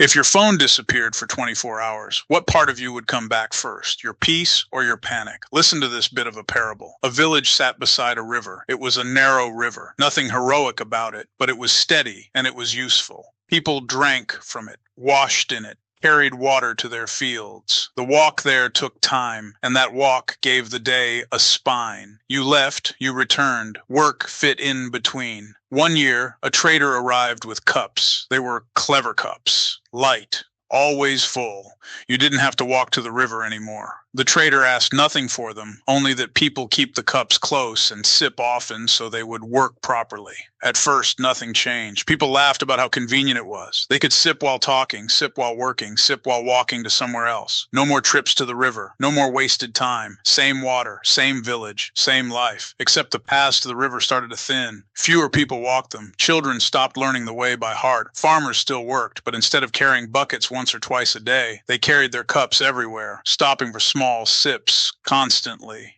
If your phone disappeared for 24 hours, what part of you would come back first, your peace or your panic? Listen to this bit of a parable. A village sat beside a river. It was a narrow river, nothing heroic about it, but it was steady and it was useful. People drank from it, washed in it, carried water to their fields. The walk there took time, and that walk gave the day a spine. You left, you returned, work fit in between. One year, a trader arrived with cups. They were clever cups, light, always full. You didn't have to walk to the river anymore. The trader asked nothing for them, only that people keep the cups close and sip often so they would work properly. At first, nothing changed. People laughed about how convenient it was. They could sip while talking, sip while working, sip while walking to somewhere else. No more trips to the river, no more wasted time. Same water, same village, same life. Except the paths to the river started to thin. Fewer people walked them. Children stopped learning the way by heart. Farmers still worked, but instead of carrying buckets once or twice a day, they carried their cups everywhere, stopping for small sips constantly,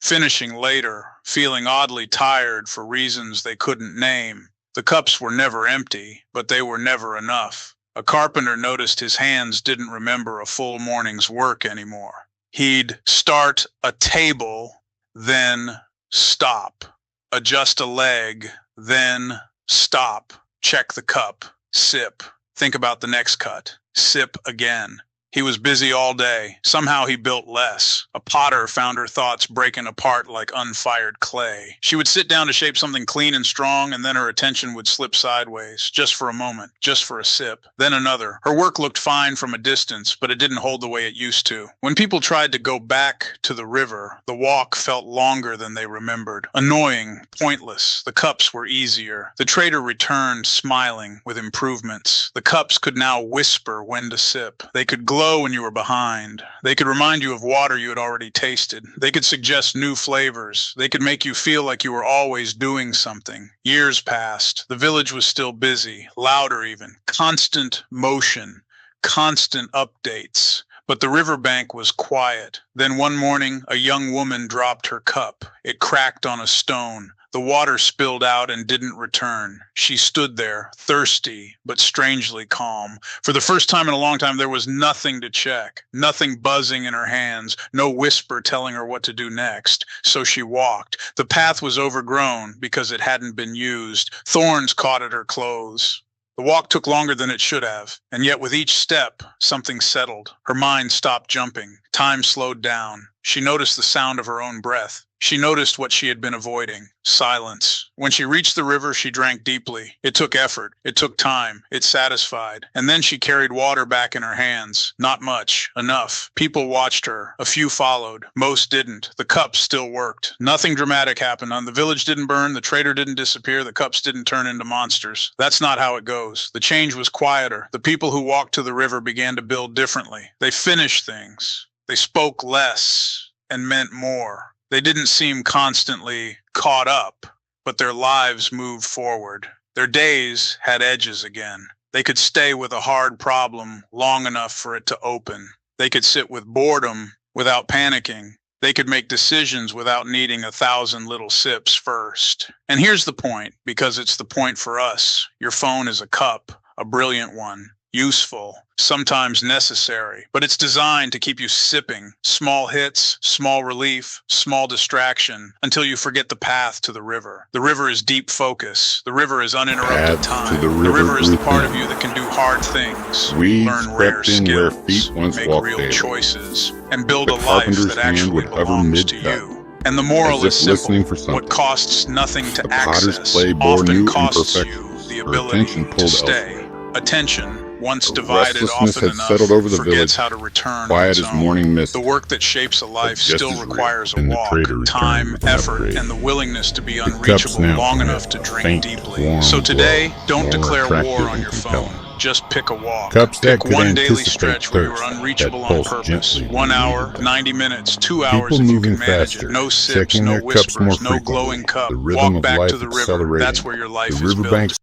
finishing later, feeling oddly tired for reasons they couldn't name. The cups were never empty, but they were never enough. A carpenter noticed his hands didn't remember a full morning's work anymore. He'd start a table, then stop, adjust a leg, then stop, check the cup, sip, think about the next cut, sip again. He was busy all day. Somehow he built less. A potter found her thoughts breaking apart like unfired clay. She would sit down to shape something clean and strong, and then her attention would slip sideways, just for a moment, just for a sip, then another. Her work looked fine from a distance, but it didn't hold the way it used to. When people tried to go back to the river, the walk felt longer than they remembered. Annoying, pointless. The cups were easier. The trader returned, smiling, with improvements. The cups could now whisper when to sip. They could glow when you were behind. They could remind you of water you had already tasted. They could suggest new flavors. They could make you feel like you were always doing something. Years passed. The village was still busy, louder even. Constant motion, constant updates. But the riverbank was quiet. Then one morning, a young woman dropped her cup. It cracked on a stone. The water spilled out and didn't return. She stood there, thirsty, but strangely calm. For the first time in a long time, there was nothing to check, nothing buzzing in her hands, no whisper telling her what to do next. So she walked. The path was overgrown because it hadn't been used. Thorns caught at her clothes. The walk took longer than it should have, and yet with each step, something settled. Her mind stopped jumping. Time slowed down. She noticed the sound of her own breath. She noticed what she had been avoiding, silence. When she reached the river, she drank deeply. It took effort. It took time. It satisfied. And then she carried water back in her hands. Not much. Enough. People watched her. A few followed. Most didn't. The cups still worked. Nothing dramatic happened. The village didn't burn. The trader didn't disappear. The cups didn't turn into monsters. That's not how it goes. The change was quieter. The people who walked to the river began to build differently. They finished things. They spoke less and meant more. They didn't seem constantly caught up, but their lives moved forward. Their days had edges again. They could stay with a hard problem long enough for it to open. They could sit with boredom without panicking. They could make decisions without needing 1,000 little sips first. And here's the point, because it's the point for us. Your phone is a cup, a brilliant one. Useful, sometimes necessary, but it's designed to keep you sipping. Small hits, small relief, small distraction, until you forget the path to the river. The river is deep focus. The river is uninterrupted time. The river is the part of you that can do hard things, learn rare skills, make real choices, and build a life that actually belongs to you. And the moral is simple. What costs nothing to access often costs you the ability to stay. Attention, once divided often enough, forgets how to return on its own. The work that shapes a life still requires a walk, time, effort, and the willingness to be unreachable long enough to drink deeply. So today, don't declare war on your phone. Just pick a walk. Pick one daily stretch where you're unreachable on purpose. 1 hour, 90 minutes, 2 hours if you can manage it. No sips, no whispers, no glowing cup. Walk back to the river. That's where your life is built.